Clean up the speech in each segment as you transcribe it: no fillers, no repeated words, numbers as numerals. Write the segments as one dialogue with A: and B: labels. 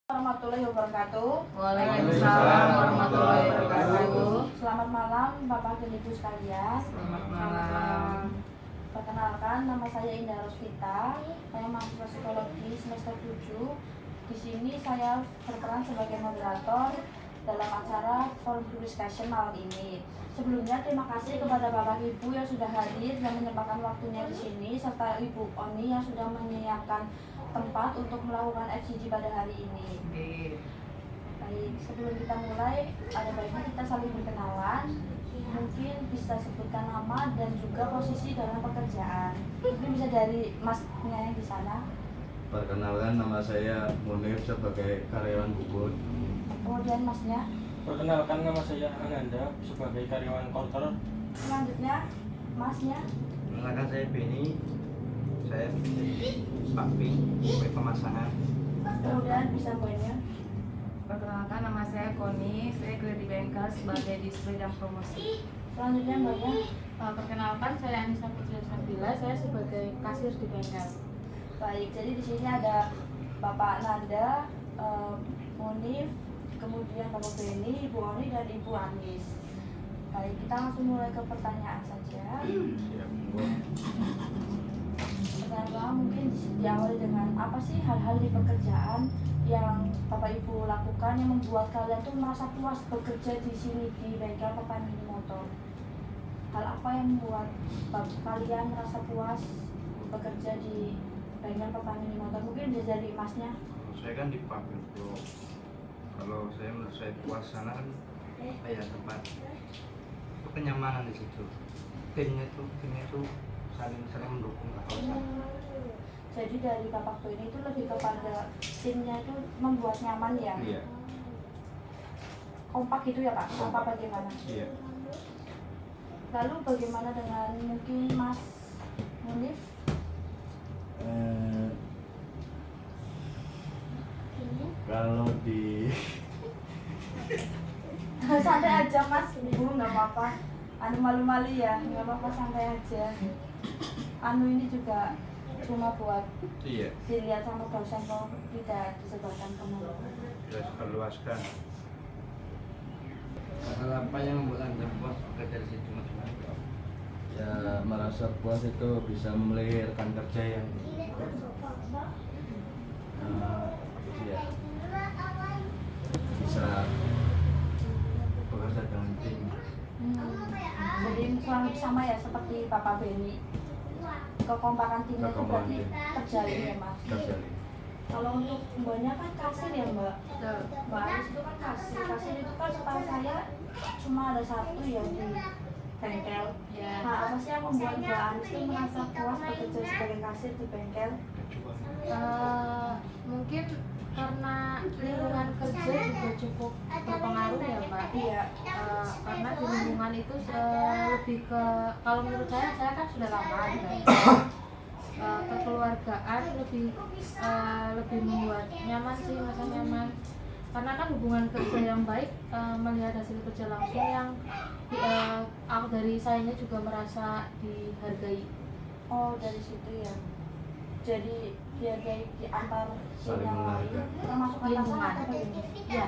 A: Warahmatullahi wabarakatuh.
B: Waalaikumsalam warahmatullahi wabarakatuh.
A: Selamat malam Bapak dan Ibu sekalian.
B: Selamat malam.
A: Perkenalkan, nama saya Indah Rosvita. Saya mahasiswa psikologi semester 7. Di sini saya berperan sebagai moderator dalam acara forum discussion malam ini. Sebelumnya terima kasih kepada Bapak Ibu yang sudah hadir dan menyempatkan waktunya di sini, serta Ibu Oni yang sudah menyiapkan tempat untuk melakukan FGD pada hari ini. Baik, sebelum kita mulai, ada baiknya kita saling berkenalan. Mungkin bisa sebutkan nama dan juga posisi dalam pekerjaan. Mungkin bisa dari masnya yang di sana.
C: Perkenalkan, nama saya Munir sebagai karyawan bubut.
A: Kemudian masnya.
D: Perkenalkan, nama saya Ananda sebagai karyawan konter.
A: Selanjutnya masnya.
C: Perkenalkan, saya Beni. Saya Pakpi, pemasangan.
A: Kemudian bisa banyak.
B: Perkenalkan, nama saya Koni. Saya kerja di bengkel sebagai distri dan promosi.
A: Selanjutnya banyak.
E: Perkenalkan, saya Anissa Putri Sabila. Saya sebagai kasir di bengkel.
A: Baik, jadi di sini ada Bapak Nanda, Munif, kemudian Bapak Beni, Ibu Oni, dan Ibu Anis. Baik, kita langsung mulai ke pertanyaan saja. Pertanyaan mungkin diawali dengan apa sih hal-hal di pekerjaan yang Bapak Ibu lakukan yang membuat kalian tuh merasa puas bekerja di sini di bengkel Papa Mini Motor? Hal apa yang membuat kalian merasa puas bekerja di bengkel Papa Mini Motor? Mungkin bisa dari masnya.
C: Saya kan di pabrik bro. Kalau saya menurut saya puas sana kan kayak tempat itu kenyamanan di situ. Timnya itu saling mendukung lah kalau saya.
A: Jadi dari Bapak Beni itu lebih kepada timnya itu membuat nyaman ya?
C: Iya.
A: Kompak gitu ya Pak? Apa bagaimana?
C: Iya.
A: Lalu bagaimana dengan mungkin Mas Munif?
C: Kalau di
A: Santai aja Mas, Ibu nggak apa-apa. Anu malu-malu ya, nggak apa-apa, santai aja. Anu ini juga cuma buat
C: iya
A: dilihat sama dosen kok tidak disebarkan kemana.
C: sudah perluaskan. Hal apa yang membuat Anda puas bekerja di situ Mas? Ya merasa puas itu bisa memilih rekan kerja yang ya, bisa bekerja dengan tim.
A: Jadi kurang lebih sama ya seperti Bapak Beni. Kekompakan timnya itu berarti terjalin ya Mas.
C: Terjalin.
A: Kalau untuk mbaknya kan kasir ya Mbak. Mbak Anis itu kan kasir. Kasir itu kan setahu saya cuma ada satu ya di bengkel.
E: Ya.
A: Nah, apa sih yang membuat Mbak Anis itu merasa puas bekerja sebagai kasir di bengkel?
E: Mungkin karena lingkungan kerja juga cukup berpengaruh ya Mbak.
A: Iya.
E: Karena di lingkungan itu lebih ke, kalau menurut saya kan sudah lama di bengkel. Kekeluargaan lebih membuat nyaman sih, merasa nyaman. Karena kan hubungan kerja yang baik, melihat hasil kerja langsung yang aku dari sayanya juga merasa dihargai.
A: Oh, dari situ ya. Jadi dihargai di antar tim
C: Saling
A: yang lain,
C: menghargai.
A: termasuk atasan
E: Lingkungan.
A: atau bagaimana?
E: Ya.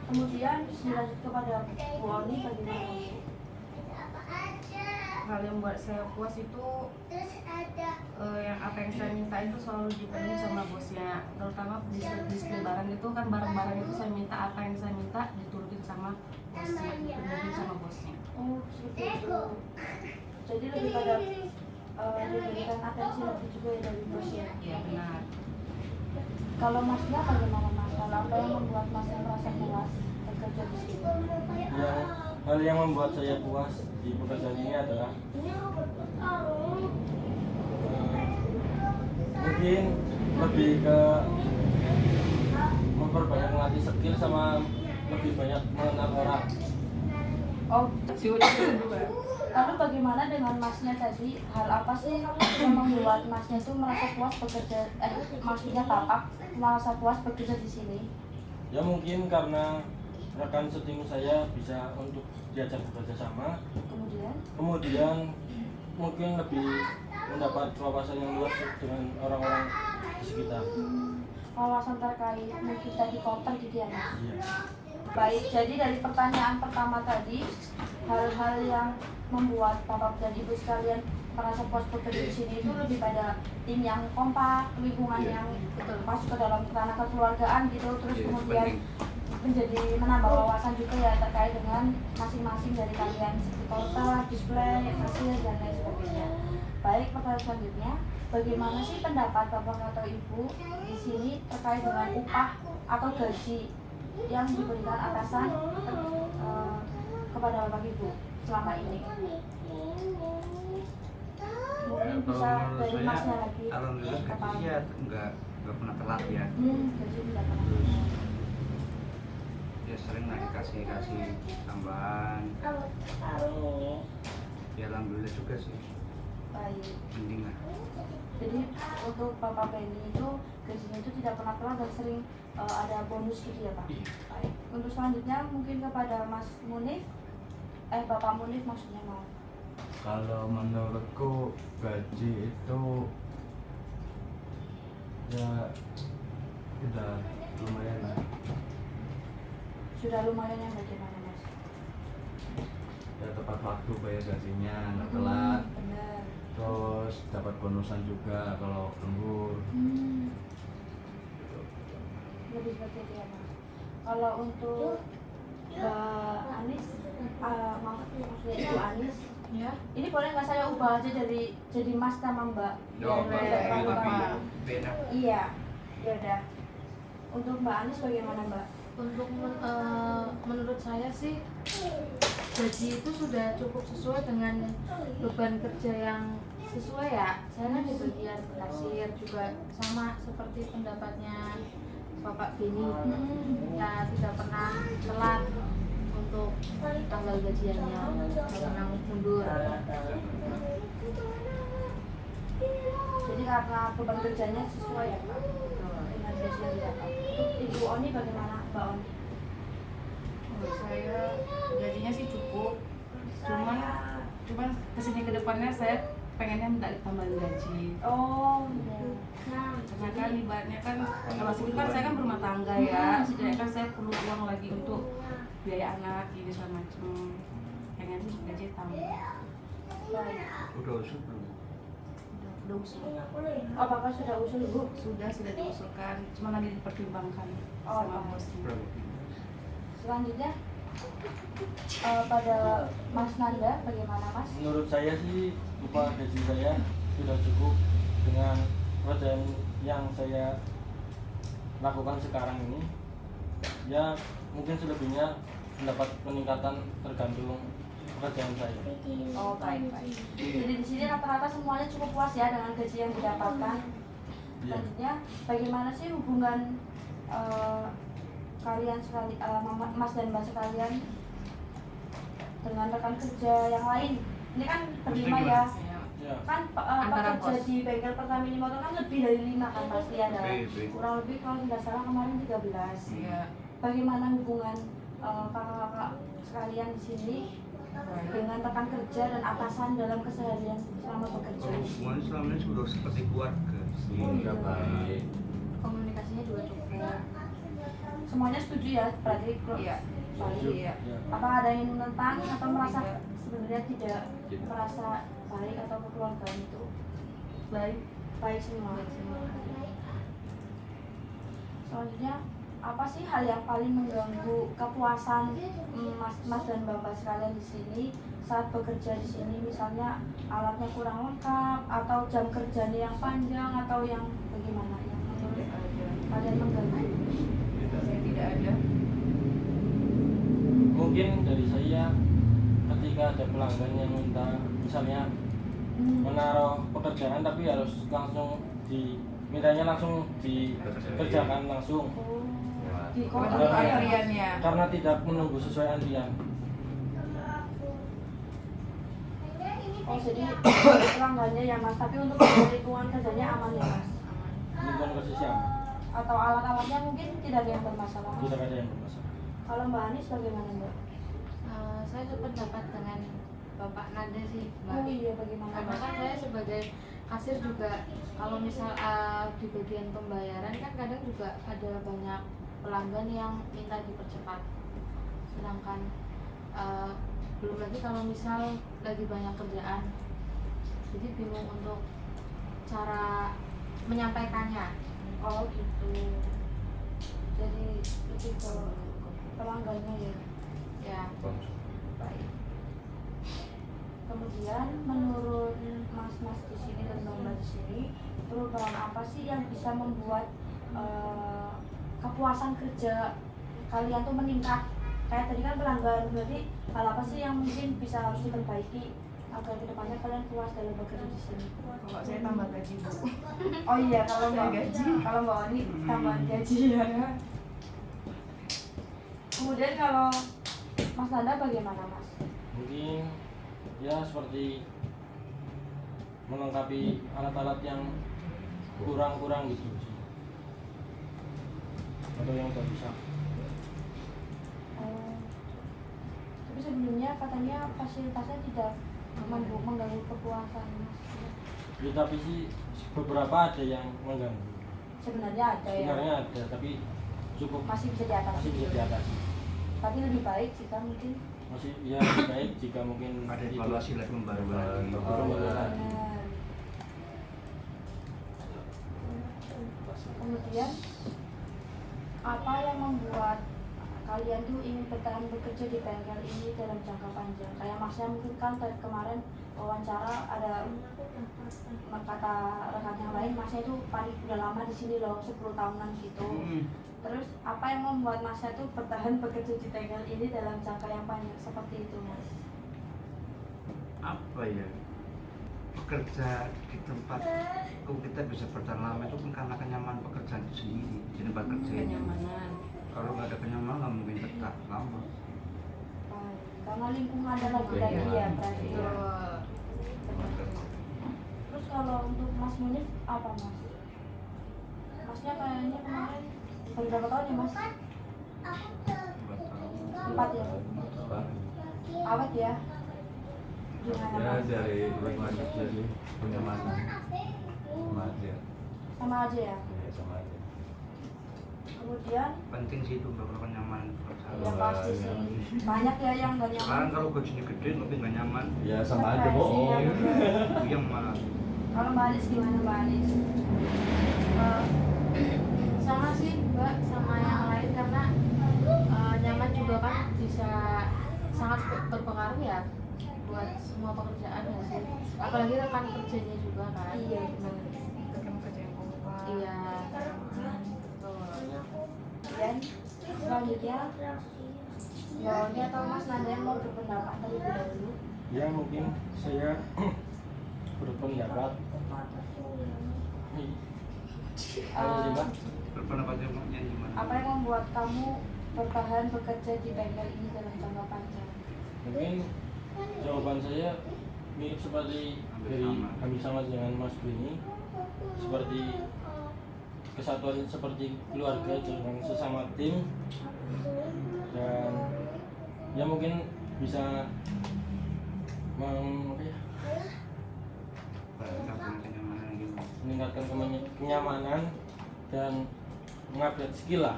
A: Kemudian dilanjut kepada Bu Oni, bagaimana?
B: Hal yang membuat saya puas itu yang apa yang saya minta itu selalu dipenuhi sama bosnya. Terutama di barang itu kan barang-barang itu saya minta apa yang saya minta diturutin sama bosnya, dipenuhi sama bosnya.
A: Oh, seperti itu. Jadi lebih pada diberikan atensi lebih juga ya dari bos ya.
B: Iya benar.
A: Kalau masnya bagaimana Mas? Kalau apa yang membuat masnya merasa puas bekerja di sini?
D: Hal yang membuat saya puas di pekerjaan ini adalah mungkin lebih ke memperbanyak melatih skill sama lebih banyak mengenal orang.
A: Oh, lalu bagaimana dengan masnya tadi? Hal apa sih yang membuat masnya itu merasa puas bekerja? Maksudnya Bapak merasa puas bekerja di sini?
D: Ya mungkin karena rekan setim saya bisa untuk diajak bekerja sama.
A: Kemudian
D: Mungkin lebih mendapat wawasan yang luas dengan orang-orang di sekitar.
A: Wawasan terkait mungkin tadi koper gitu ya Mas?
D: Iya.
A: Baik, jadi dari pertanyaan pertama tadi, hal-hal yang membuat Bapak dan Ibu sekalian merasa puas bekerja di sini itu lebih pada tim yang kompak, lingkungan yang betul masuk ke dalam ranah kekeluargaan gitu, terus
C: Iya,
A: kemudian
C: penting.
A: menjadi menambah wawasan juga ya terkait dengan masing-masing dari kalian seperti portal, display, hasil dan lain sebagainya. Baik, pertanyaan selanjutnya, bagaimana sih pendapat Bapak atau Ibu di sini terkait dengan upah atau gaji yang diberikan atasan kepada Bapak Ibu selama ini? Mungkin
C: Kalau
A: bisa
C: menurut
A: dari
C: saya,
A: Masnya lagi.
C: alhamdulillah
A: Apa?
C: gaji ya nggak pernah telat ya.
A: Gaji tidak pernah.
C: Terus ya sering lah dikasih tambahan. Ya alhamdulillah juga sih,
A: Baik.
C: mending lah.
A: Jadi untuk Bapak Benny itu gajinya itu tidak pernah telat dan sering ada bonus gitu ya Pak?
C: Iya.
A: Baik. Untuk selanjutnya mungkin kepada Mas Munif, Bapak Munif maksudnya maaf.
F: Kalau menurutku gaji itu ya udah lumayan lah.
A: Sudah lumayan yang bagaimana Mas?
F: Ya tepat waktu bayar gajinya, nggak telat.
A: Benar.
F: Terus dapat bonusan juga kalau lembur.
A: Lebih seperti itu ya Mas. Kalau untuk Mbak Anis, maksudnya Ibu Anis,
E: Ya.
A: ini boleh nggak saya ubah aja jadi Mas sama Mbak?
C: Oh,
A: Biar
C: Mbak,
A: lebih
C: lebih
A: gampang.
C: beda.
A: Iya, ya udah. Untuk Mbak Anis bagaimana Mbak?
E: Untuk menurut saya sih gaji itu sudah cukup sesuai dengan beban kerja yang sesuai ya. Saya kan di bagian kasir juga sama seperti pendapatnya Bapak Beni, ya tidak pernah telat untuk tanggal gajiannya, tidak pernah mundur.
A: Jadi karena beban kerjanya sesuai ya Pak dengan gaji yang didapat. Untuk Ibu Oni bagaimana Mbak Oni?
B: Menurut saya gajinya sih cukup, cuman kesini ke depannya saya pengennya minta ditambahin gaji.
A: Oh, iya.
B: Karena kan ibaratnya kan kalau sini kan saya kan berumah tangga ya, setidaknya kan saya perlu uang lagi untuk biaya anak gitu segala macam. Pengen sih gaji tambah.
A: Baik.
C: Udah usul belum?
B: Udah usul.
A: Apakah sudah usul Bu?
B: Sudah diusulkan, cuma lagi dipertimbangkan
A: Oh,
B: sama
A: baik.
B: bosnya.
C: Berapa?
A: Selanjutnya pada Mas Nanda bagaimana Mas?
D: Menurut saya sih upah gaji saya sudah cukup dengan pekerjaan yang saya lakukan sekarang ini. Ya mungkin selebihnya mendapat peningkatan tergantung pekerjaan saya.
A: Oh baik. Jadi di sini rata-rata semuanya cukup puas ya dengan gaji yang didapatkan.
D: Iya.
A: Selanjutnya bagaimana sih hubungan kalian sekali, Mas dan Mbak sekalian dengan rekan kerja yang lain? Ini kan berlima ya.
D: Ya.
A: Kan
B: Antara
A: pekerja
B: bos.
A: di bengkel Pertamini Motor kan lebih dari 5 kan pasti ada.
C: Lebih.
A: Kurang lebih kalau tidak salah kemarin 13.
B: Iya.
A: Bagaimana hubungan kakak-kakak sekalian di sini dengan rekan kerja dan atasan dalam keseharian selama bekerja?
C: Kalau hubungan selama ini sudah seperti keluarga.
F: Udah baik.
A: Komunikasinya juga cukup. Semuanya setuju ya berarti?
B: Iya.
A: Baik.
B: Iya.
D: Ya.
A: Apa ada yang menentang atau merasa
B: Tidak.
A: sebenarnya tidak
F: Tidak.
A: merasa baik atau kekeluargaan itu
B: Baik.
A: baik semua?
B: Baik semua.
A: Selanjutnya apa sih hal yang paling mengganggu kepuasan Mas dan Bapak sekalian di sini saat bekerja di sini? Misalnya alatnya kurang lengkap atau jam kerjanya yang panjang atau yang bagaimana yang menurut
B: Tidak ada.
A: kalian mengganggu?
B: Saya tidak ada.
D: Mungkin dari saya ketika ada pelanggan yang minta misalnya menaruh pekerjaan tapi harus langsung mintanya langsung dikerjakan langsung
A: Di
B: Untuk
A: kota ya?
B: antriannya.
D: karena tidak menunggu sesuai antrian.
A: Oh jadi pelanggannya ya Mas, tapi untuk lingkungan kerjanya aman ya Mas?
D: Lingkungan kerja siapa?
A: Atau alat-alatnya mungkin tidak ada yang bermasalah Mas?
D: Tidak ada yang bermasalah.
A: Kalau Mbak Anis bagaimana Mbak?
E: Saya sependapat dengan Bapak Nanda sih, Mbak.
A: Oh iya bagaimana
E: Karena
A: Mas?
E: kan saya sebagai kasir juga kalau misal di bagian pembayaran kan kadang juga ada banyak pelanggan yang minta dipercepat, sedangkan belum lagi kalau misal lagi banyak kerjaan, jadi bingung untuk cara menyampaikannya.
A: Oh gitu. Jadi lebih ke pelanggannya ya.
E: Ya,
A: Baik. Kemudian menurut mas-mas di sini dan mbak di sini, perubahan apa sih yang bisa membuat kepuasan kerja kalian tuh meningkat? Kayak tadi kan pelanggan, berarti hal apa sih yang mungkin bisa harus diperbaiki agar kedepannya kalian puas dalam bekerja di sini?
B: Kalau saya tambah gaji Bu.
A: Oh iya, kalau
B: Saya
A: mbak
B: gaji.
A: kalau mbak Oni tambahan gaji ya. Kemudian kalau Mas Nanda bagaimana Mas?
D: Mungkin ya seperti melengkapi alat-alat yang kurang-kurang gitu sih, atau yang udah bisa.
A: Tapi sebelumnya katanya fasilitasnya tidak mengganggu kepuasan Mas.
D: Ya, tapi sih beberapa ada yang mengganggu.
A: Sebenarnya ada ya.
D: Sebenarnya ada, tapi cukup
A: Masih bisa diatasi.
D: masih bisa diatasi.
A: Tapi lebih baik jika mungkin.
D: Masih ya lebih baik jika mungkin
C: Ada
D: itu.
C: evaluasi lagi membaru lagi.
D: Baru
A: iya,
D: lagi.
A: benar. Kemudian apa yang membuat kalian tuh ingin bertahan bekerja di bengkel ini dalam jangka panjang? Kayak Masnya mungkin kan dari kemarin wawancara ada kata rekan yang lain, Masnya itu paling udah lama di sini loh, 10 tahunan gitu. Terus apa yang membuat Masnya tuh bertahan bekerja di bengkel ini dalam jangka yang panjang seperti itu Mas?
C: Apa ya, bekerja di tempat kok kita bisa bertahan lama itu kan karena kenyaman pekerjaan itu sendiri di tempat kerja itu.
B: Kenyamanan.
C: Kalau nggak ada kenyamanan nggak mungkin betah lama.
A: Baik, karena lingkungan dan lagi ya berarti ya. Terus kalau untuk Mas Munif apa Mas? Masnya kayaknya kemarin baru berapa tahun ya Mas? 4 ya? Awet ya? Gimana
F: Ya
A: Mas?
F: dari lingkungan kerja sih kenyamanan sama aja.
A: Sama aja ya?
F: Ya sama aja.
A: Kemudian
C: Penting sih itu kalau kenyamanan pekerjaan.
A: ya pasti sih banyak ya yang gak nyaman.
C: Sekarang kalau gajinya gede tapi nggak nyaman,
F: Ya sama aja
A: Stres,
F: bohong.
A: iya, bener.
C: itu yang malah.
A: Kalau Mbak Anis gimana Mbak Anis?
E: sama sih Mbak, sama yang lain karena nyaman juga kan bisa sangat berpengaruh ya buat semua pekerjaan ya sih, apalagi rekan kerjanya juga kan.
A: Iya benar.
B: Rekan kerja yang kompak.
E: Iya, betul.
A: Dan selanjutnya Mbak Oni atau Mas Nanda yang mau berpendapat terlebih dahulu?
D: Ya mungkin saya berpendapat. Halo sih Mbak.
C: Berpendapatnya gimana?
A: Apa yang membuat kamu bertahan bekerja di bengkel ini dalam jangka panjang?
D: Mungkin jawaban saya mirip seperti hampir sama dengan Mas Beni, seperti kesatuan seperti keluarga dengan sesama tim, dan ya mungkin bisa
C: Kenyamanan gitu.
D: meningkatkan kenyamanan dan mengupgrade skill lah.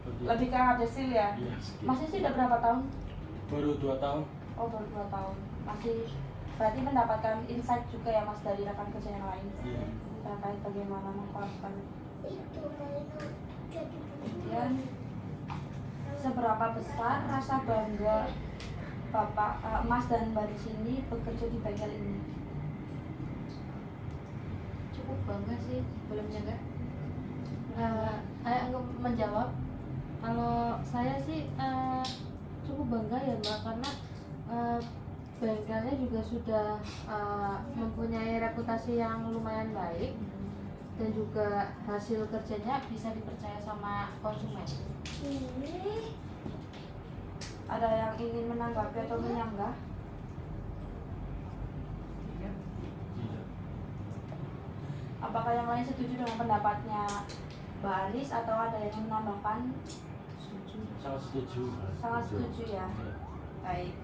D: Seperti itu.
A: Lebih ke hasil ya?
D: Iya,
A: Masnya sih udah berapa tahun?
D: baru 2 tahun.
A: Oh baru 2 tahun. Masih berarti mendapatkan insight juga ya Mas dari rekan kerja yang lain
D: Iya.
A: terkait bagaimana memanfaatkan. Kemudian seberapa besar rasa bangga Bapak, Mas dan Mbak di sini bekerja di bengkel ini?
E: Cukup bangga sih, belum juga. Saya anggap menjawab. Kalau saya sih cukup bangga ya Mbak, karena bengkelnya juga sudah mempunyai reputasi yang lumayan baik dan juga hasil kerjanya bisa dipercaya sama konsumen.
A: Ada yang ingin menanggapi atau menyanggah?
B: Iya.
D: Iya.
A: Apakah yang lain setuju dengan pendapatnya Mbak Anis atau ada yang menambahkan?
D: Sangat setuju.
A: Sangat setuju ya. Baik.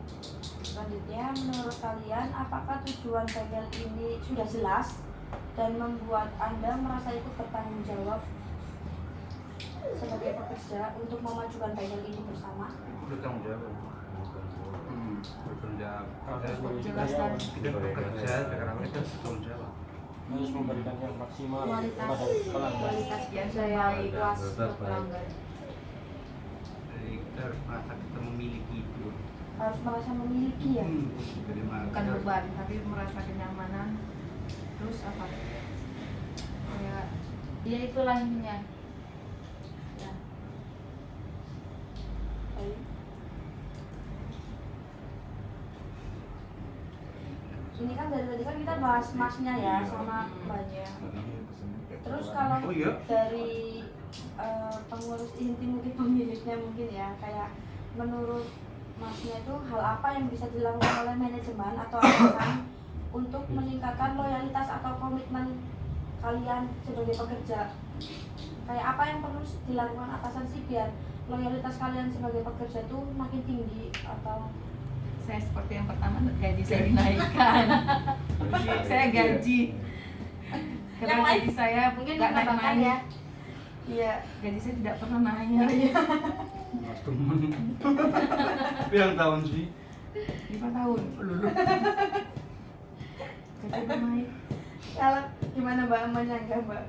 A: Selanjutnya, menurut kalian apakah tujuan bengkel ini sudah jelas dan membuat Anda merasa ikut bertanggung jawab sebagai pekerja untuk memajukan bengkel ini bersama?
C: Bertanggung jawab. Bertanggung jawab.
B: Jelaskan.
C: Kita bekerja sekarang kita bertanggung jawab.
D: harus memberikan yang maksimal
E: Kualitas.
D: kepada pelanggan.
E: Kualitas biasa yang puas buat pelanggan.
C: Jadi kita harus merasa kita memiliki itu.
A: Harus merasa memiliki ya.
C: Jadi
B: Bukan beban, tapi merasa kenyamanan. Terus apa? Kayak
E: Ya itulah intinya.
A: Ya. Baik. Ini kan dari tadi kan kita bahas masnya ya sama mbaknya. Terus kalau
C: Oh iya?
A: dari pengurus inti mungkin pemiliknya mungkin ya, kayak menurut masnya itu hal apa yang bisa dilakukan oleh manajemen atau atasan untuk meningkatkan loyalitas atau komitmen kalian sebagai pekerja? Kayak apa yang perlu dilakukan atasan sih biar loyalitas kalian sebagai pekerja tuh makin tinggi? Atau
B: saya seperti yang pertama, gaji saya dinaikkan. Saya gaji. Karena
A: Yang lain
B: gaji saya
A: mungkin
B: nggak
A: ditambahkan
B: naik-naik.
A: ya. Iya.
B: Gaji saya tidak pernah naik.
C: Mas temen. Tapi yang tahun sih
B: 5 tahun. Lulu. Gaji belum naik.
A: Kalau gimana Mbak menyangka Mbak?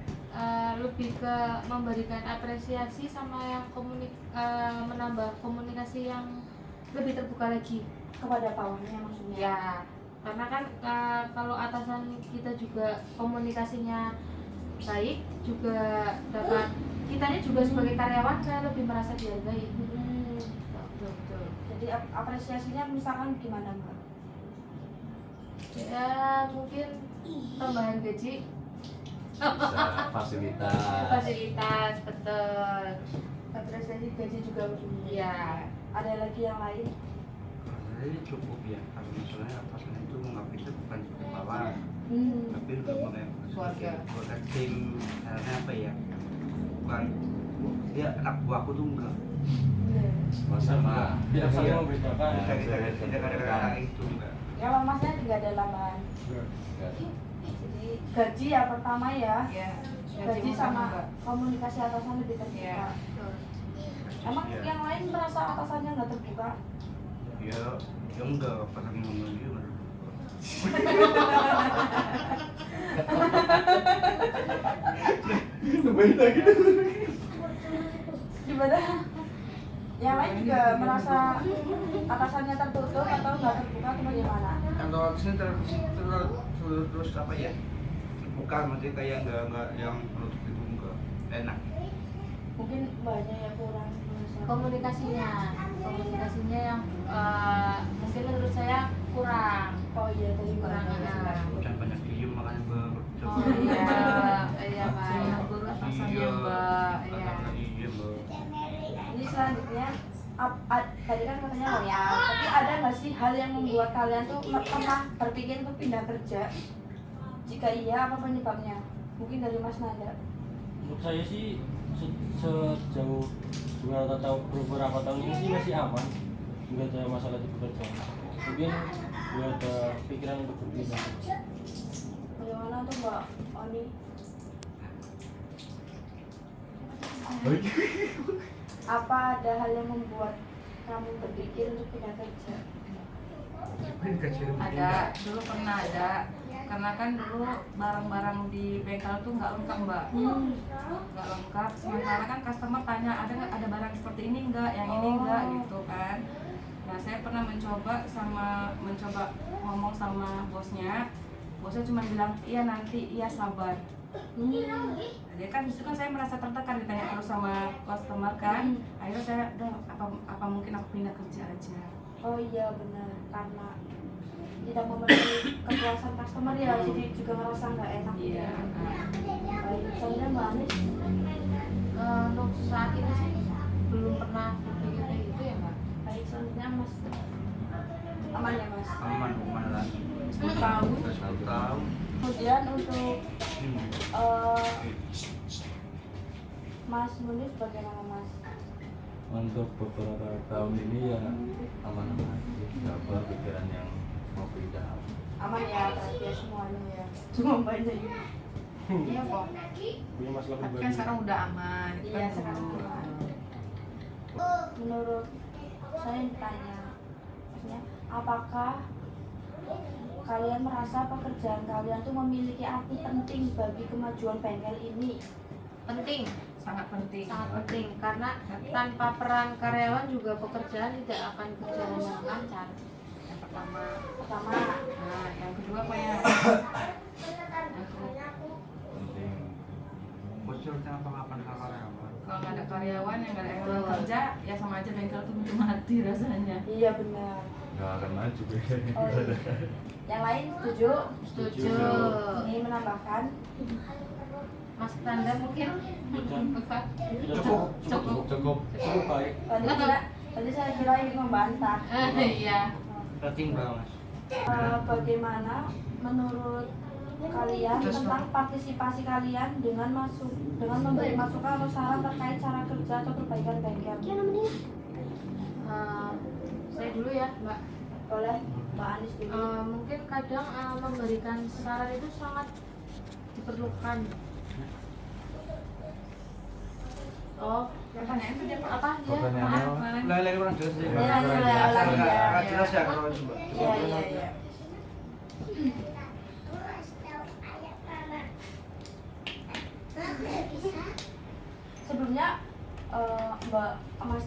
E: Lebih ke memberikan apresiasi sama yang menambah komunikasi yang lebih terbuka lagi.
A: Kepada bawahnya maksudnya.
E: Ya, karena kan kalau atasan kita juga komunikasinya baik, juga dapat kitanya juga sebagai karyawan saya lebih merasa dihargai.
B: Betul.
A: Jadi apresiasinya misalkan gimana Mbak?
E: Ya mungkin tambahan gaji,
F: Bisa fasilitas.
E: fasilitas, betul.
A: Apresiasi gaji juga begini.
E: Ya,
A: Ada lagi yang lain?
C: jadi cukup ya. Kalau misalnya atasan itu menganggap itu bukan sebagai bawahan, tapi lebih menganggap
B: Keluarga.
C: keluarga tim. Karena apa ya? Bukan dia anak buahku tuh enggak.
F: Sama.
D: Tidak saling
F: Iya.
D: membedakan.
C: Tidak ada itu enggak.
A: Kalau masnya juga ada tambahan. Jadi gaji ya pertama ya.
B: Ya.
A: Gaji sama komunikasi atasan lebih terbuka.
B: Ya. Betul.
A: Emang
C: Iya.
A: yang lain merasa atasannya nggak terbuka?
C: Ya enggak pas lagi ngomong dia enggak.
A: Gimana? Yang lain juga merasa atasannya tertutup atau nggak terbuka atau bagaimana?
C: Kalau di sini terus apa ya? Bukan maksudnya kayak enggak yang menutup itu enggak enak.
A: Mungkin banyak yang kurang merasa.
E: komunikasinya yang mungkin menurut saya kurang.
A: Oh iya tadi
E: Kurang enak.
C: Jangan banyak diem makanya
E: Oh iya Pak.
B: Saya guru atasannya Mbak. Ya.
C: Iya Mbak.
A: Ini selanjutnya tadi kan katanya loyal, tapi ada nggak sih hal yang membuat kalian tuh pernah berpikir untuk pindah kerja? Jika iya, apa penyebabnya? Mungkin dari Mas Nanda.
D: Untuk saya sih sejauh beberapa tahun ini sih masih aman, nggak ada masalah di pekerjaan. Mungkin nggak ada pikiran untuk berpindah.
A: Bagaimana tuh Mbak Oni? Apa ada hal yang membuat kamu berpikir untuk pindah kerja?
B: Ada, dulu pernah ada. Karena kan dulu barang-barang di bengkel tuh nggak lengkap Mbak. Nggak lengkap. Sementara kan customer tanya ada barang seperti ini nggak, yang ini nggak gitu kan. Nah saya pernah mencoba ngomong sama bosnya. Bosnya cuma bilang iya nanti, iya sabar. Jadi kan disitu kan saya merasa tertekan ditanya terus sama customer kan. Akhirnya saya apa mungkin aku pindah kerja aja.
A: Oh iya benar, karena tidak memenuhi kepuasan customer ya, jadi juga ngerasa nggak enak.
B: Iya.
A: Baik, selanjutnya Mbak Anis.
E: Untuk saat ini sih belum pernah berpikir kayak gitu ya Mbak.
A: Baik, selanjutnya Mas. Aman ya Mas.
C: Aman lagi.
B: 10 tahun.
C: 10 tahun.
A: Kemudian untuk Mas Munif bagaimana Mas?
F: Untuk beberapa tahun ini ya aman-aman aja, nggak ada pikiran yang mau pindah.
A: aman ya perhatian semuanya ya. Cuma banyak ini.
B: Iya kok.
D: Punya masalah
B: Tapi kan
D: pribadi.
B: sekarang udah aman. Itu
A: Iya,
B: kan
A: sekarang
B: dulu.
A: udah aman. Menurut saya tanya, maksudnya apakah kalian merasa pekerjaan kalian tuh memiliki arti penting bagi kemajuan bengkel ini?
E: Penting,
B: Sangat penting.
E: sangat penting karena tanpa peran karyawan juga pekerjaan tidak akan berjalan dengan lancar.
B: Yang pertama.
A: Pertama,
B: Nah, yang kedua apa ya?
F: penting.
C: Bosnya apa-apa dengan karyawan.
B: Kalau nggak ada karyawan yang nggak ada yang kerja, ya sama aja bengkel tuh mungkin mati rasanya.
A: iya benar.
F: Nggak akan maju
A: Oh, iya. Yang lain setuju?
E: Setuju.
A: Ini menambahkan
E: Mas Tanda mungkin Bapak?
D: Tidak
B: Cukup.
F: cukup
D: Cukup baik.
A: tadi saya kira ingin membantah.
E: Iya.
C: Ketimbang mas.
A: Bagaimana menurut kalian tentang partisipasi kalian dengan memberi masukan atau saran terkait cara kerja atau perbaikan bengkel?
E: Saya dulu ya, Mbak.
A: Boleh, Mbak Anis dulu.
E: Mungkin kadang memberikan saran itu sangat diperlukan. Oh,
B: Pertanyaan tadi apa?
E: apa ya?
F: Pertanyaannya
E: Maaf.
F: apa?
C: Lagi kurang jelas sih.
A: Iya, iya,
C: Nggak jelas ya kalau coba.
A: Iya, iya, iya. Sebelumnya Mas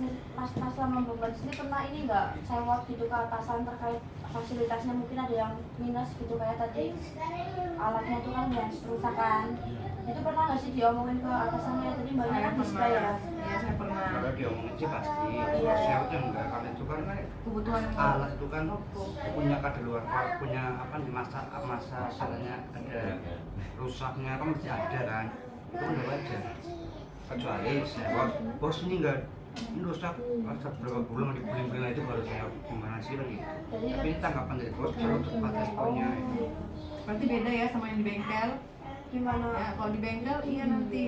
A: selama bekerja di sini pernah ini nggak sewot gitu ke atasan terkait fasilitasnya, mungkin ada yang minus gitu kayak tadi alatnya itu kan yang rusak kan, itu pernah nggak sih diomongin ke atasannya? Tadi mbaknya
B: Saya
A: kan
B: pernah.
A: display ya.
B: Iya, saya pernah.
C: Kalau diomongin sih pasti.
A: Iya.
C: Syaratnya enggak, karena itu kan
B: Kebutuhan yang
C: alat itu kan punya kadaluarsa, punya apa nih masa misalnya ada rusaknya kan mesti ada kan, itu udah wajar. Kecuali sewot bos ini enggak, ini rusak berapa bulan dibeli-beli itu baru saya gimana sih lagi.
A: Jadi
C: Tapi ini tanggapan dari bos kalau cepat responnya.
B: Berarti beda ya sama yang di bengkel.
A: gimana?
B: Ya, kalau di bengkel iya nanti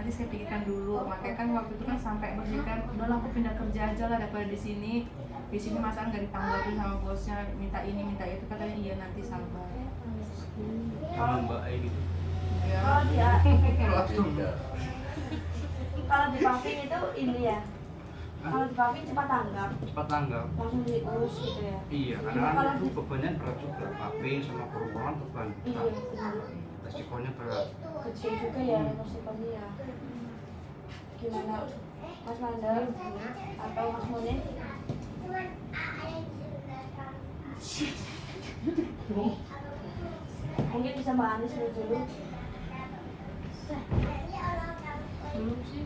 B: saya pikirkan dulu. Makanya kan waktu itu kan sampai bersihkan, udahlah aku pindah kerja aja lah daripada di sini. Di sini masa nggak ditanggapin sama bosnya, minta ini minta itu, katanya iya nanti sabar.
C: Sama Mbak Ai gitu.
B: Ya.
A: Kalau dia
C: Langsung.
A: kalau di paving itu ini ya, kalau di paving cepat tanggap,
C: Cepat tanggap.
A: langsung diurus gitu ya.
C: Iya, karena kan itu bebannya berat juga. Paping sama kerumunan beban
A: Iya,
C: berat.
A: benar.
C: Resikonya berat.
A: Kecil juga ya resikonya ya. Gimana Mas Nanda atau Mas Munin? Mungkin bisa Mbak Anis dulu.
E: Belum sih.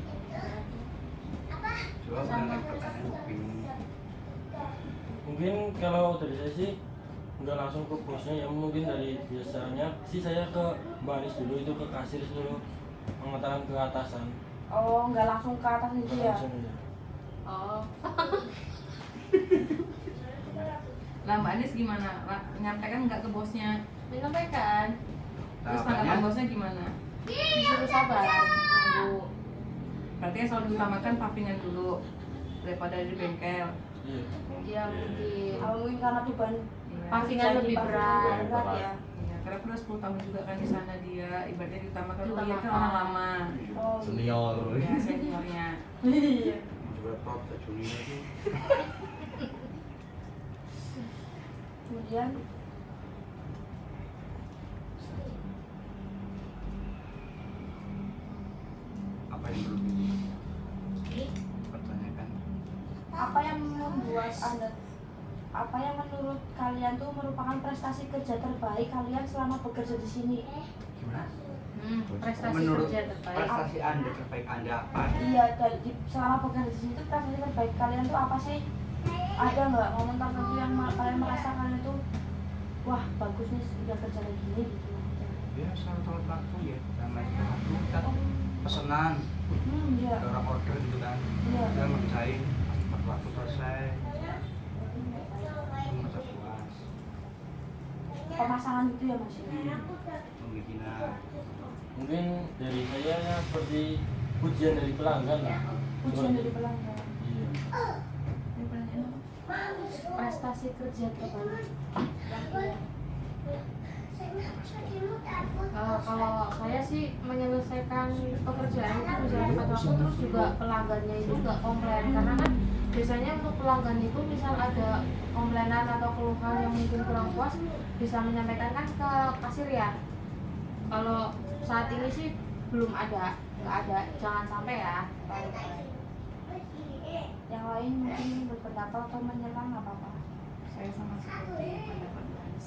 C: Coba mengenai pertanyaan bingung.
D: Mungkin kalau dari saya sih nggak langsung ke bosnya ya, mungkin dari biasanya sih saya ke Mbak Anis dulu, itu ke kasir dulu, mengatakan ke atasan.
A: Oh, nggak langsung ke atas itu ya?
D: Langsung ya.
E: Oh,
B: Lah Mbak Anis gimana? Nyampaikan nggak ke bosnya?
E: menyampaikan
B: Terus tanggapan bosnya gimana?
E: disuruh sabar, nunggu.
B: Berarti yang selalu diutamakan papingan dulu daripada di bengkel.
D: Iya.
E: Dia mungkin
A: Mungkin karena beban
B: Iya.
E: Pavingan lebih berat.
A: ya.
B: Iya, karena aku udah 10 tahun juga kan di sana dia, ibaratnya diutamakan dulu, dia kan
E: Diutamakan.
B: orang lama.
A: Oh,
F: senior.
B: Ya, seniornya.
A: iya.
C: Coba top ke Juni itu.
A: Kemudian
C: Apa yang perlu dipertanyakan?
A: apa yang membuat Anda, apa yang menurut kalian tuh merupakan prestasi kerja terbaik kalian selama bekerja di sini?
C: Gimana?
E: Prestasi
C: Menurut
E: kerja terbaik.
C: prestasi Anda terbaik Anda apa?
A: Iya, selama bekerja di sini tuh prestasi terbaik kalian tuh apa sih? Ada nggak momen tertentu yang kalian merasa kalian tuh wah bagus nih udah kerja kayak gini gitu?
C: Ya selalu telat waktu ya, dan lain waktu kan pesanan,
A: Iya.
C: ada orang order gitu kan,
A: Iya.
C: kita ngerjain tepat waktu selesai, itu merasa puas.
A: Pemasangan gitu ya Mas?
C: Pembikinan.
D: Mungkin dari saya ya seperti pujian dari pelanggan lah.
A: Ujian dari pelanggan.
D: Iya.
E: Prestasi kerja terbaik.
A: Iya.
E: Kalau saya sih menyelesaikan pekerjaan itu misalnya tepat waktu, terus juga pelanggannya itu nggak komplain, karena kan biasanya untuk pelanggan itu misal ada komplainan atau keluhan yang mungkin kurang puas bisa menyampaikan kan ke kasir ya. Kalau saat ini sih belum ada, nggak ada, jangan sampai ya.
A: Yang lain mungkin berpendapat atau menyerang nggak apa-apa.
B: Saya sama seperti pendapat Mas.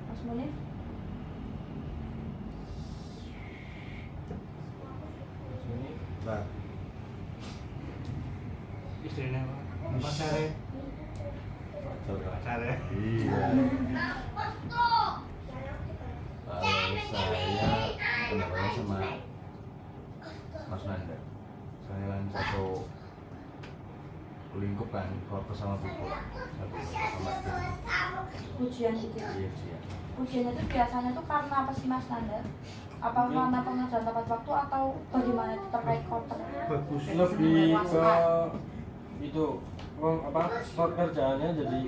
A: Mas Munif?
D: Sini.
F: Mbak,
C: Istrinya pacarnya. Pacarnya.
F: iya. Kalau saya pendapatnya sama Mas Nanda. Saya kan satu lingkup kan, korpus sama pupuk. Satu sama tim.
A: Ujian gitu.
F: Iya, iya.
A: Ujiannya itu biasanya tuh karena apa sih Mas Nanda? Apa karena pengerjaan tepat waktu atau bagaimana itu terkait kotor?
C: Bagus.
D: Lebih ke itu skor kerjaannya jadi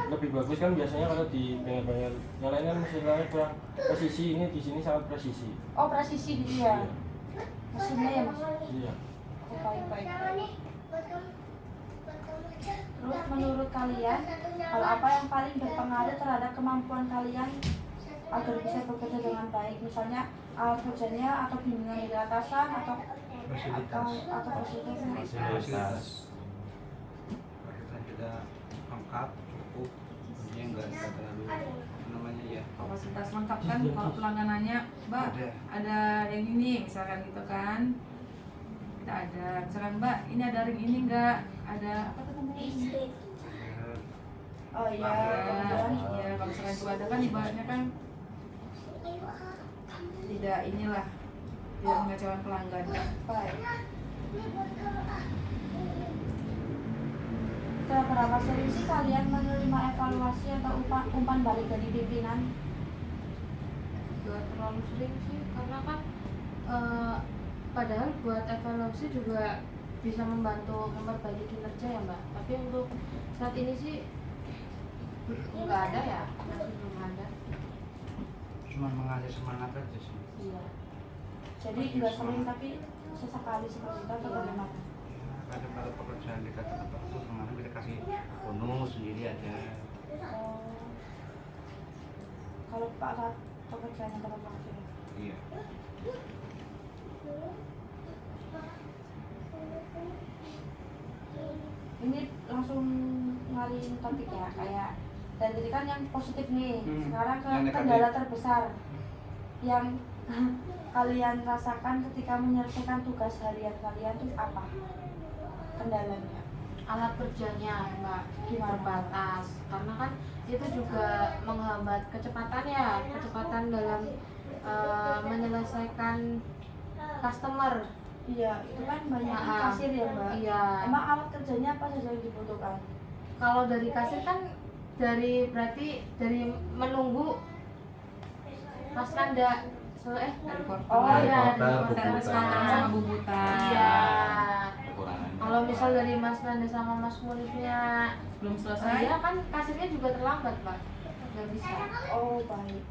D: lebih bagus kan biasanya kalau di banyak-banyak yang lain kan misalnya kurang presisi, ini di sini sangat presisi.
A: Oh, presisi gitu ya. Mesinnya ya Mas.
D: Iya.
A: Oh, baik. Terus menurut kalian, hal apa yang paling berpengaruh terhadap kemampuan kalian agar bisa bekerja dengan baik? Misalnya alat kerjanya atau bimbingan dari atasan atau fasilitas.
C: Fasilitas. Kita tidak lengkap, cukup. Ini enggak terlalu namanya ya.
B: Kapasitas lengkap kan, kalau pelangganannya Mbak ada yang ini misalkan gitu kan, kita ada misalkan Mbak ini ada ring ini enggak, ada apa tuh namanya?
A: Oh iya,
B: Iya, kalau misalkan itu ada kan ibaratnya kan tidak inilah, tidak mengecewakan pelanggan kan.
A: baik. Seberapa sering sih kalian menerima evaluasi atau umpan balik dari pimpinan?
E: Gak terlalu sering sih, karena kan padahal buat evaluasi juga bisa membantu memperbaiki kinerja ya Mbak. Tapi untuk saat ini sih nggak ada ya, masih belum ada.
C: Cuma mengalir semangat aja sih.
E: Iya.
A: Jadi nggak sering tapi sesekali seperti itu atau bagaimana?
C: Kadang pada pekerjaan kita tepat waktu, kemarin kita kasih bonus sendiri aja.
A: Oh. Kalau Pak saat pekerjaannya tepat waktu.
C: Iya.
A: Ini langsung ngalihin topik ya, kayak dan tadi kan yang positif nih. Sekarang ke
C: Yang negatif.
A: kendala terbesar yang kalian rasakan ketika menyelesaikan tugas harian kalian tuh apa? Kendalanya?
E: Alat kerjanya Mbak terbatas, karena kan itu juga menghambat kecepatan ya, kecepatan dalam menyelesaikan customer.
A: Iya, itu kan banyak
E: Ah,
A: kasir ya Mbak.
E: Iya.
A: Emang alat kerjanya apa saja yang dibutuhkan?
E: Kalau dari kasir kan berarti dari menunggu Mas Nanda
B: Dari porter,
A: Oh, iya,
F: Porter,
B: dari
F: bubutan.
B: sekarang sama bubutan.
E: Iya.
F: Kekurangannya.
E: Kalau misal dari Mas Nanda sama Mas Munifnya
B: Belum selesai.
E: saya kan kasirnya juga terlambat Pak, nggak bisa.
A: Oh, baik.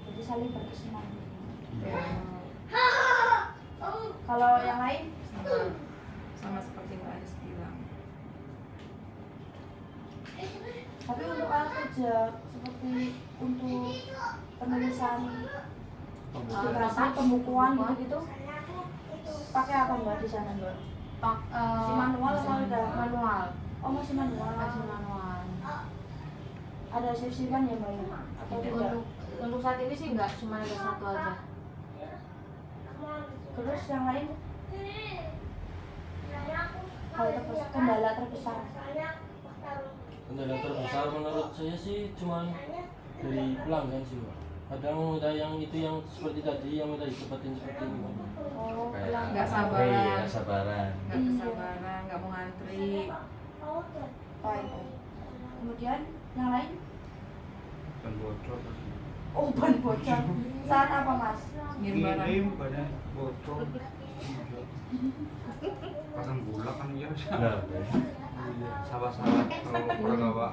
A: Jadi saling berkesinambungan. Kalau yang lain?
B: sama seperti Mbak Aris bilang.
A: Tapi untuk alat kerja seperti untuk penulisan aplikasi pembukuan gitu-gitu pakai apa Mbak di sana Mbak? Si manual atau udah?
E: Manual.
A: Oh, masih manual.
E: Masih manual.
A: Ada shift-shiftan ya Mbak ya? Atau tidak?
E: Untuk saat ini sih nggak, cuma ada satu aja.
A: Terus yang lain? Kendala terbesar.
D: Kendala terbesar menurut saya sih cuma dari pelanggan sih Pak. Kadang minta yang itu yang seperti tadi, yang minta dicepetin seperti ini Pak.
A: Oh,
F: Kayak
A: pelanggan.
B: Nggak sabaran.
F: Iya, nggak sabaran.
B: Nggak kesabaran, nggak mau ngantri.
A: Baik. Kemudian yang lain?
C: Dan bocor.
A: Oh, ban bocor. Saat apa Mas?
B: Ngirim barang.
C: Kirim badan bocor. Pasang gula kan iya sih.
F: Nah,
C: sawah-sawah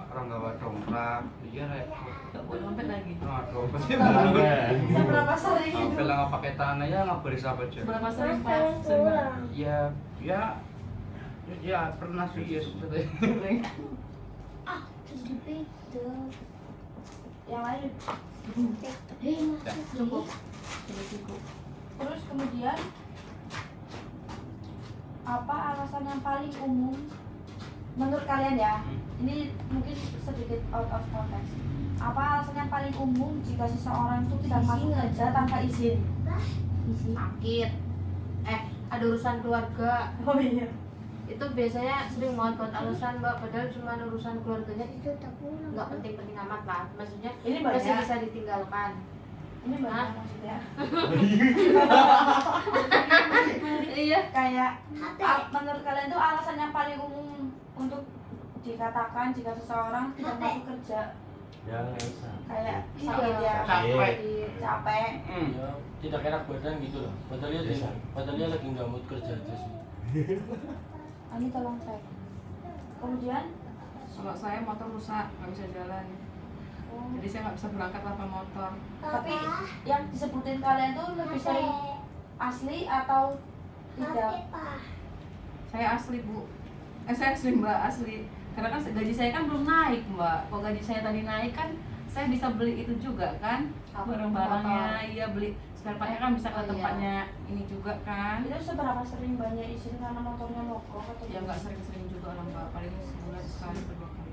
C: orang gawa dongkrak iya kayak
B: Gak boleh dompet lagi.
C: dompet
A: Seberapa sering itu?
C: sampai lah nggak pakai tanah ya nggak boleh sahabat aja
B: Seberapa sering Pak? Sering banget.
C: ya pernah sih ya sebetulnya
B: Sering.
A: Yang lain.
B: Cukup. Sudah cukup.
A: Terus kemudian apa alasan yang paling umum menurut kalian ya? Ini mungkin sedikit out of context. Apa alasan yang paling umum jika seseorang itu tidak masuk kerja tanpa izin?
E: Sakit, ada urusan keluarga.
A: Oh iya.
E: Itu biasanya sering banget buat alasan mbak, padahal cuma urusan keluarganya nggak penting-penting amat lah, maksudnya
A: Ini
E: masih
A: banyak.
E: bisa ditinggalkan.
A: Ini banyak
E: Hah?
A: maksudnya.
E: Iya.
A: Kayak menurut kalian itu alasan yang paling umum untuk dikatakan jika seseorang tidak masuk kerja
F: yang Elsa
A: kayak sakit ya,
C: Capek.
A: capek.
D: Ya tidak enak badan gitu loh. Padahal dia lagi nggak mood kerja aja sih.
A: Ini tolong cek. Kemudian
B: Kalau saya motor rusak, nggak bisa jalan. Jadi saya nggak bisa berangkat tanpa motor.
A: tapi yang disebutin kalian tuh lebih sering asli atau tidak?
B: Saya asli Bu. Saya asli Mbak, asli. Karena kan gaji saya kan belum naik Mbak. Kalau gaji saya tadi naik kan saya bisa beli itu juga kan, barang-barangnya. Iya, beli spare partnya kan bisa ke
E: Oh, iya.
B: tempatnya ini juga kan.
A: Itu seberapa sering banyak izin karena motornya mogok atau
B: Ya nggak sering-sering juga orang Mbak, paling sebulan sekali atau 2 kali.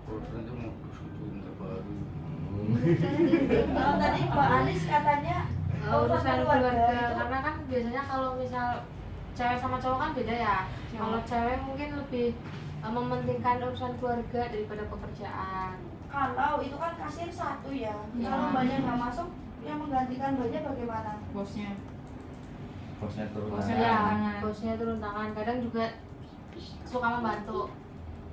C: kalau itu mau susu minta baru
A: Kalau tadi Mbak Anis katanya
E: Urusan keluarga,
A: itu
E: karena kan biasanya kalau misal cewek sama cowok kan beda ya. Kalau cewek mungkin lebih mementingkan urusan keluarga daripada pekerjaan.
A: kalau itu kan kasir satu ya.
E: Ya.
A: Kalau banyak nggak masuk, yang menggantikan banyak bagaimana?
B: Bosnya.
F: bosnya turun
B: Bosnya
F: tangan.
E: Ya,
B: tangan.
E: bosnya turun tangan. Kadang juga suka membantu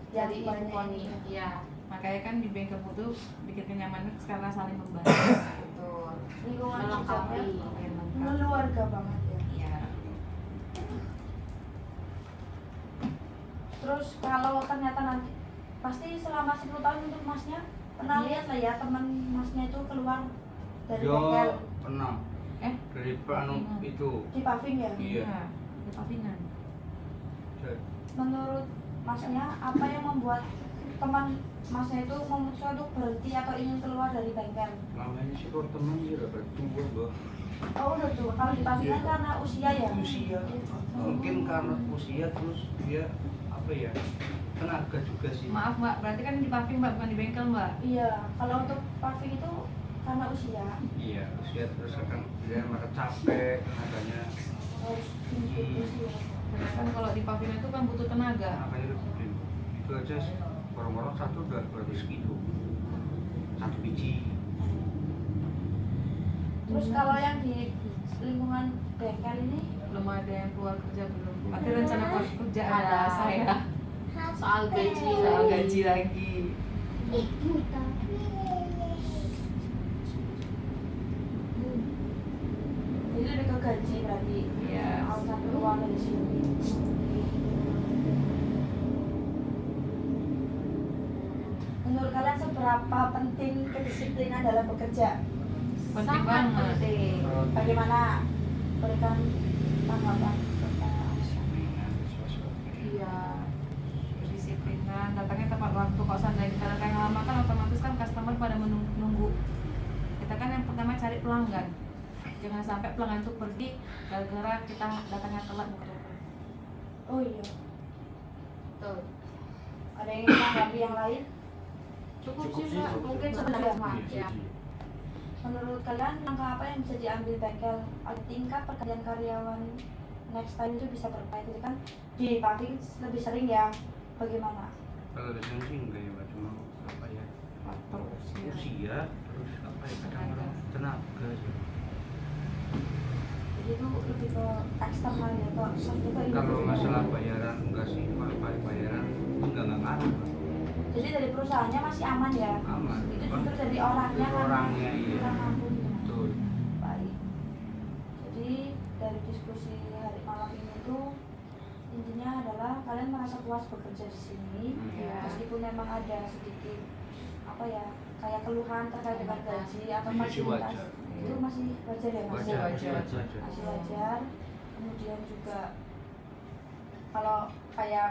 A: Yang
E: dari
A: banyak
E: ibu koni.
A: ini.
E: Iya.
B: Makanya kan di bengkel itu bikin kenyamanan karena saling membantu. Betul.
A: Lingkungan
E: Melengkapi.
A: kerjanya keluarga banget ya.
B: Iya.
A: Terus kalau ternyata nanti pasti selama 10 tahun untuk masnya pernah lihat lah ya teman masnya itu keluar dari bengkel
C: yo pernah dari itu
A: di paving ya.
C: Iya.
B: Di pavingan.
A: Menurut masnya apa yang membuat teman masnya itu memutuskan untuk berhenti atau ingin keluar dari bengkel?
C: namanya sih kalau teman dia udah bertua Mbak.
A: Oh udah tuh, kalau di paving kan karena usia ya?
C: Usia mungkin karena usia terus dia apa ya tenaga juga sih.
B: Maaf Mbak, berarti kan di paving Mbak, bukan di bengkel Mbak.
A: Iya, kalau untuk paving itu karena usia
C: Iya usia terus akan dia mereka capek tenaganya
A: harus tinggi usia.
B: Sedangkan kalau di paving itu kan butuh tenaga.
C: makanya itu aja orang-orang satu udah 200 kilo satu biji.
A: Terus kalau yang di lingkungan bengkel ini
B: Belum ada yang keluar kerja belum. Tapi rencana keluar kerja ada
E: Ada.
B: saya.
E: Soal gaji.
B: Soal gaji lagi.
A: jadi lebih ke gaji berarti.
B: Iya.
A: Alasan keluar dari sini. Menurut kalian seberapa penting kedisiplinan dalam bekerja?
B: Penting
E: Sangat
B: banget.
E: penting.
A: Bagaimana? Berikan tanggapan serta alasan.
E: Iya.
B: Kedisiplinan, datangnya tepat waktu. Kalau seandainya kita datang lama kan otomatis kan customer pada menunggu. Kita kan yang pertama cari pelanggan. Jangan sampai pelanggan itu pergi gara-gara kita datangnya telat bukan apa.
A: Oh iya.
E: Tuh.
A: Ada yang ingin menanggapi yang lain?
E: Cukup
D: Cukup
E: sih
D: sih,
E: Mbak,
D: cukup.
E: mungkin sebenarnya
A: Iya,
E: Mbak.
F: Iya,
E: Ya.
F: setuju.
A: Menurut kalian langkah apa yang bisa diambil bengkel agar tingkat pergantian karyawan next time itu bisa berbaik? Jadi kan di paving lebih sering ya. Bagaimana?
C: Kalau di sini sih enggak ya Mbak, cuma apa ya
B: Faktor usia.
C: usia terus apa ya kadang orang tenaga sih.
A: Jadi itu lebih ke eksternal ya, kok lebih ke
C: Kalau
A: individu.
C: masalah bayaran enggak sih, kalau bayaran enggak ngaruh Mbak.
A: Jadi dari perusahaannya masih aman ya.
C: Aman.
A: Itu justru dari orangnya
C: Dari
A: kan.
C: orangnya, iya.
A: kurang mampunya.
C: Betul.
A: Baik. Jadi dari diskusi hari malam ini tuh intinya adalah kalian merasa puas bekerja di sini,
B: Iya.
A: meskipun memang ada sedikit apa ya kayak keluhan terkait dengan gaji atau
C: Masih
A: fasilitas,
C: wajar.
A: itu masih wajar ya mas?
B: Wajar.
A: Masih wajar. Kemudian juga kalau kayak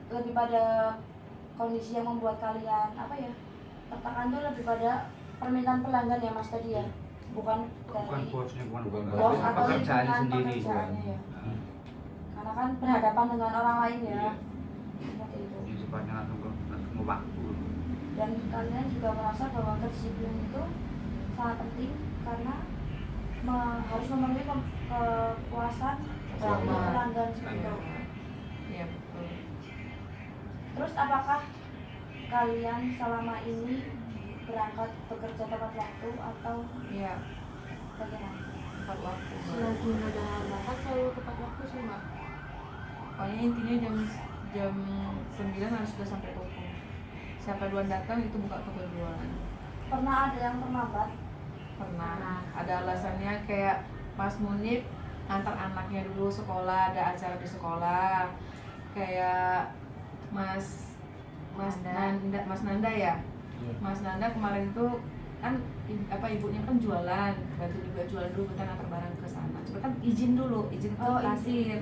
A: lebih pada kondisi yang membuat kalian apa ya tertekan tuh lebih pada permintaan pelanggan ya mas tadi ya, bukan
C: Bukan
A: dari
C: bosnya, bukan
D: Bukan
A: bos
D: Tapi
A: atau
C: pekerjaan
A: lingkungan
C: sendiri.
A: pekerjaannya ya,
C: Nah,
A: karena kan berhadapan dengan orang lain ya,
C: Iya.
A: seperti itu.
C: ini sifatnya nggak tunggu waktu.
A: Dan kalian juga merasa bahwa kedisiplinan itu sangat penting karena harus memenuhi kepuasan dari
B: Pelanggan.
A: pelanggan seperti itu.
B: Iya betul.
A: Terus apakah kalian selama ini berangkat bekerja tepat waktu atau
B: Iya,
A: bagaimana?
B: tepat waktu.
E: selagi ada berangkat selalu tepat waktu sih mbak.
B: Pokoknya intinya jam 9 harus sudah sampai toko. Siapa duluan datang itu buka toko duluan.
A: Pernah ada yang terlambat?
B: Pernah. Ada alasannya kayak Mas Munib antar anaknya dulu sekolah, ada acara di sekolah. Kayak Mas Nanda ya.
D: Iya.
B: Mas Nanda kemarin itu kan ibunya kan jualan, bantu juga jualan dulu, bentar antar barang ke sana. Coba kan izin dulu, izin ke
A: Oh,
B: kasir.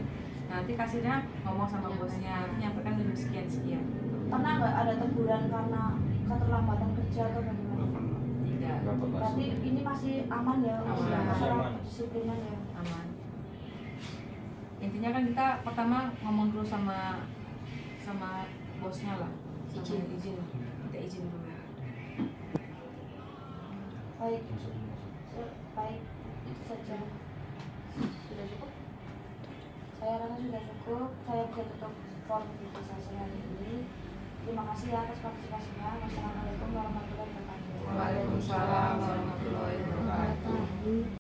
B: Nanti kasirnya ngomong sama bosnya, nanti nyampaikan jam sekian.
A: Pernah nggak ada teguran karena keterlambatan kerja atau bagaimana?
B: Tidak,
D: Nggak pernah
A: Berarti
D: sih.
A: ini masih aman ya
B: Aman.
A: masalah
D: Masih aman.
A: kedisiplinan ya.
B: aman. Intinya kan kita pertama ngomong dulu sama bosnya lah, sama izin. Kita izin dulu.
A: Baik, baik itu saja. Sudah cukup? Saya rasa sudah cukup. Saya bisa tutup form sesi hari ini. Terima kasih ya atas partisipasinya. Wassalamualaikum warahmatullahi wabarakatuh.
B: Waalaikumsalam warahmatullahi wabarakatuh.